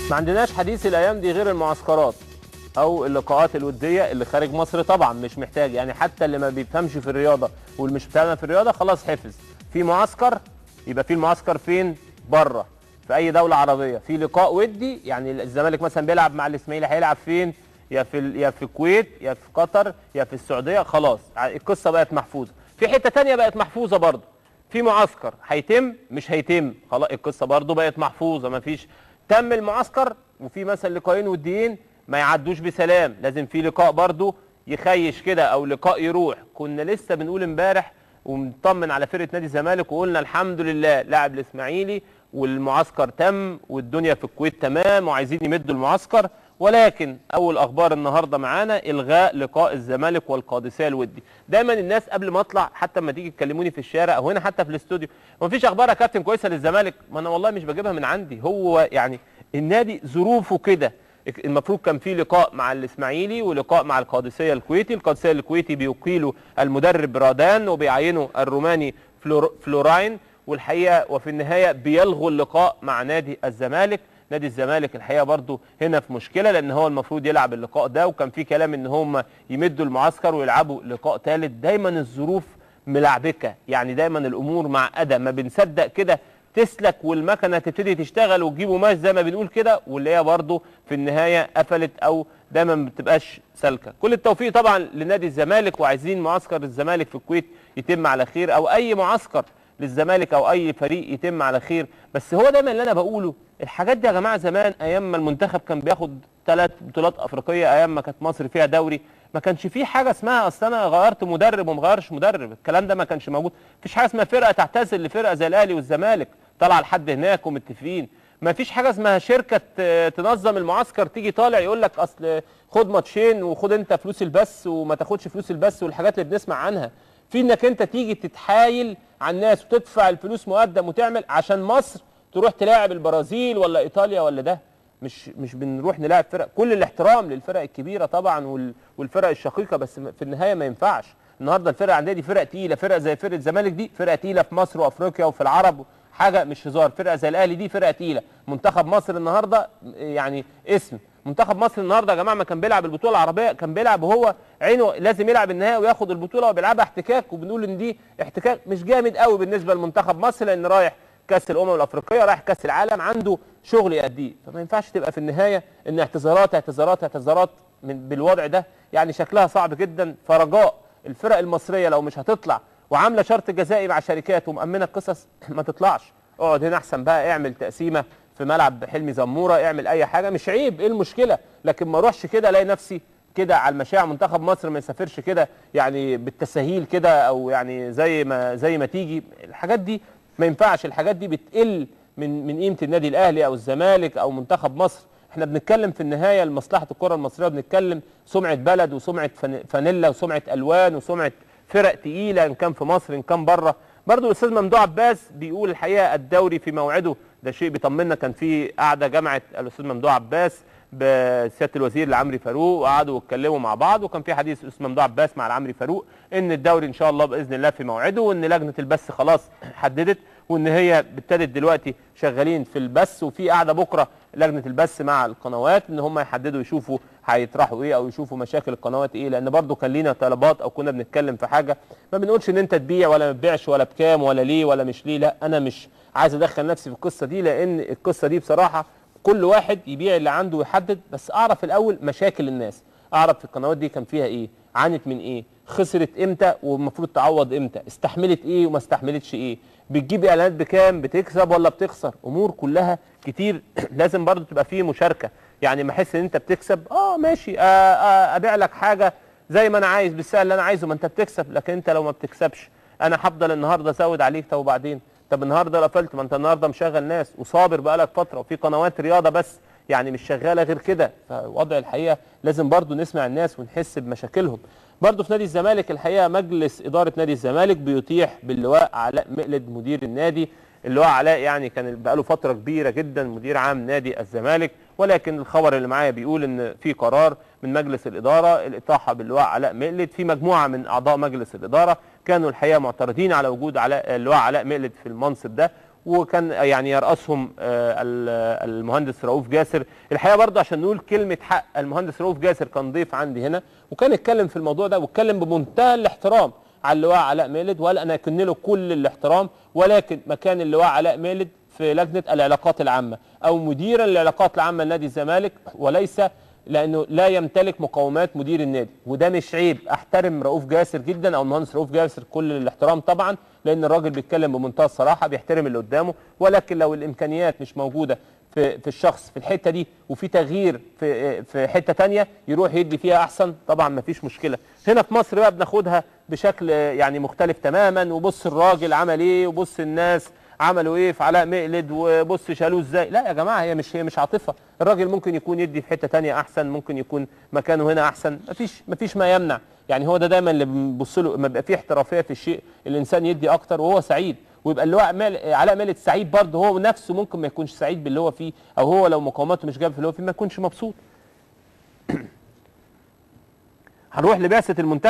ما عندناش حديث الايام دي غير المعسكرات او اللقاءات الوديه اللي خارج مصر. طبعا مش محتاج، يعني حتى اللي ما بيفهمش في الرياضه واللي مش بيفهم في الرياضه خلاص حفظ. في معسكر يبقى في المعسكر فين؟ بره في اي دوله عربيه. في لقاء ودي، يعني الزمالك مثلا بيلعب مع الاسماعيلي، هيلعب فين؟ يا في الكويت يا في قطر يا في السعوديه. خلاص القصه بقت محفوظه. في حته ثانيه بقت محفوظه برضه، في معسكر هيتم مش هيتم، خلاص القصه برضه بقت محفوظه. ما فيش تم المعسكر وفي مثلا لقاءين وديين ما يعدوش بسلام، لازم في لقاء برضه يخيش كده او لقاء يروح. كنا لسه بنقول امبارح ومطمن على فرقه نادي الزمالك وقلنا الحمد لله لاعب الاسماعيلي والمعسكر تم والدنيا في الكويت تمام وعايزين يمدوا المعسكر. ولكن اول اخبار النهارده معانا الغاء لقاء الزمالك والقادسيه الودي. دايما الناس قبل ما اطلع حتى لما تيجي تكلموني في الشارع او هنا حتى في الاستوديو، ما فيش اخبار يا كابتن كويسه للزمالك. ما انا والله مش بجيبها من عندي، هو يعني النادي ظروفه كده. المفروض كان في لقاء مع الاسماعيلي ولقاء مع القادسيه الكويتي. القادسيه الكويتي بيقيلوا المدرب رادان وبيعينوا الروماني فلوراين، والحقيقه وفي النهايه بيلغوا اللقاء مع نادي الزمالك. نادي الزمالك الحقيقه برضو هنا في مشكله، لان هو المفروض يلعب اللقاء ده، وكان في كلام ان هم يمدوا المعسكر ويلعبوا لقاء ثالث. دايما الظروف ملعبكه، يعني دايما الامور معقده، ما بنصدق كده تسلك والمكنه تبتدي تشتغل وتجيبوا ماش زي ما بنقول كده، واللي هي برضو في النهايه قفلت او دايما ما بتبقاش سالكه. كل التوفيق طبعا لنادي الزمالك، وعايزين معسكر الزمالك في الكويت يتم على خير، او اي معسكر للزمالك او اي فريق يتم على خير. بس هو دايما اللي انا بقوله الحاجات دي يا جماعه، زمان ايام ما المنتخب كان بياخد 3 بطولات افريقيه، ايام ما كانت مصر فيها دوري، ما كانش فيه حاجه اسمها اصل انا غيرت مدرب وما غيرش مدرب. الكلام ده ما كانش موجود. مفيش حاجه اسمها فرقه تعتزل لفرقه زي الاهلي والزمالك طالعه لحد هناك ومتفقين. ما فيش حاجه اسمها شركه تنظم المعسكر تيجي طالع يقول لك اصل خد ماتشين وخد انت فلوس البث وما تاخدش فلوس البث والحاجات اللي بنسمع عنها. في انك انت تيجي تتحايل على الناس وتدفع الفلوس مقدم وتعمل عشان مصر تروح تلاعب البرازيل ولا ايطاليا ولا ده. مش بنروح نلاعب فرق. كل الاحترام للفرق الكبيره طبعا والفرق الشقيقه، بس في النهايه ما ينفعش. النهارده الفرق عندنا دي فرق تقيله، فرق زي فرقه الزمالك دي فرقه تقيله في مصر وافريقيا وفي العرب، حاجه مش هزار. فرقه زي الاهلي دي فرقه تقيله. منتخب مصر النهارده يعني اسم منتخب مصر النهارده يا جماعه ما كان بيلعب البطوله العربيه، كان بيلعب وهو عينه لازم يلعب النهائي وياخد البطوله وبيلعبها احتكاك، وبنقول ان دي احتكاك مش جامد قوي بالنسبه لمنتخب مصر، لان رايح كاس الامم الافريقيه، رايح كاس العالم، عنده شغل يأديه. فما ينفعش تبقى في النهايه ان اعتذارات بالوضع ده، يعني شكلها صعب جدا. فرجاء الفرق المصريه لو مش هتطلع وعامله شرط جزائي مع شركات ومأمنه القصص ما تطلعش. اقعد هنا احسن بقى، اعمل تقسيمه في ملعب حلمي زموره، اعمل اي حاجه، مش عيب، ايه المشكله؟ لكن ما اروحش كده الاقي نفسي كده على المشاع. منتخب مصر ما يسافرش كده يعني بالتساهيل كده، او يعني زي ما تيجي. الحاجات دي ما ينفعش. الحاجات دي بتقل من قيمه النادي الاهلي او الزمالك او منتخب مصر. احنا بنتكلم في النهايه لمصلحه الكره المصريه، بنتكلم سمعه بلد وسمعه فانيلا وسمعه الوان وسمعه فرق تقيله ان كان في مصر ان كان بره. برضو الاستاذ ممدوح عباس بيقول الحقيقه الدوري في موعده، ده شيء بيطمنا. كان في قعده جمعت الاستاذ ممدوح عباس بسياده الوزير العمري فاروق، وقعدوا واتكلموا مع بعض، وكان في حديث الاستاذ ممدوح عباس مع العمري فاروق ان الدوري ان شاء الله باذن الله في موعده، وان لجنه البث خلاص حددت، وان هي ابتدت دلوقتي شغالين في البث. وفي قعده بكره لجنه البث مع القنوات ان هم يحددوا يشوفوا هيطرحوا ايه او يشوفوا مشاكل القنوات ايه، لان برضو كان لينا طلبات او كنا بنتكلم في حاجه. ما بنقولش ان انت تبيع ولا ما تبيعش ولا بكام ولا ليه ولا مش ليه، لا انا مش عايز ادخل نفسي في القصه دي، لان القصه دي بصراحه كل واحد يبيع اللي عنده ويحدد. بس اعرف الاول مشاكل الناس، اعرف القنوات دي كان فيها ايه، عانت من ايه، خسرت امتى والمفروض تعوض امتى، استحملت ايه وما استحملتش ايه، بتجيب اعلانات بكام، بتكسب ولا بتخسر. امور كلها كتير لازم برضو تبقى فيه مشاركه. يعني ما احس ان انت بتكسب ماشي ابيع لك حاجه زي ما انا عايز بالسعر اللي انا عايزه، ما انت بتكسب. لكن انت لو ما بتكسبش انا هفضل النهارده ازود عليك. طب وبعدين؟ طب النهارده قفلت، ما انت النهارده مشغل ناس وصابر بقالك فتره، وفي قنوات رياضه بس يعني مش شغاله غير كده. فوضع الحقيقه لازم برضو نسمع الناس ونحس بمشاكلهم. برضو في نادي الزمالك الحقيقه مجلس اداره نادي الزمالك بيتيح باللواء علاء مقلد مدير النادي. اللواء علاء يعني كان بقاله فتره كبيره جدا مدير عام نادي الزمالك، ولكن الخبر اللي معايا بيقول ان في قرار من مجلس الاداره الاطاحه باللواء علاء مقلد. في مجموعه من اعضاء مجلس الاداره كانوا الحقيقه معترضين على وجود اللواء علاء مقلد في المنصب ده، وكان يعني يرأسهم المهندس رؤوف جاسر. الحقيقه برضه عشان نقول كلمه حق، المهندس رؤوف جاسر كان ضيف عندي هنا وكان اتكلم في الموضوع ده، واتكلم بمنتهى الاحترام على اللواء علاء مقلد، وقال انا اكن له كل الاحترام، ولكن مكان اللواء علاء مقلد في لجنه العلاقات العامه او مديرا للعلاقات العامه لنادي الزمالك، وليس لانه لا يمتلك مقومات مدير النادي. وده مش عيب، احترم رؤوف جاسر جدا او المهندس رؤوف جاسر كل الاحترام طبعا، لان الراجل بيتكلم بمنتهى الصراحه، بيحترم اللي قدامه. ولكن لو الامكانيات مش موجوده في الشخص في الحته دي، وفي تغيير في حته ثانيه يروح يدي فيها احسن، طبعا ما فيش مشكله. هنا في مصر بقى بناخدها بشكل يعني مختلف تماما، وبص الراجل عمل ايه، وبص الناس عملوا ايه في علاء مقلد، وبص شالوه ازاي. لا يا جماعه، هي مش عاطفه. الراجل ممكن يكون يدي في حته ثانيه احسن، ممكن يكون مكانه هنا احسن، مفيش ما يمنع. يعني هو ده دايما اللي بنبص له، لما بيبقى فيه احترافيه في الشيء الانسان يدي اكتر وهو سعيد، ويبقى اللي هو علاء مقلد سعيد برضه. هو نفسه ممكن ما يكونش سعيد باللي هو فيه، او هو لو مقاوماته مش جايبه في اللي هو فيه ما يكونش مبسوط. هنروح لبعثه المنتخب.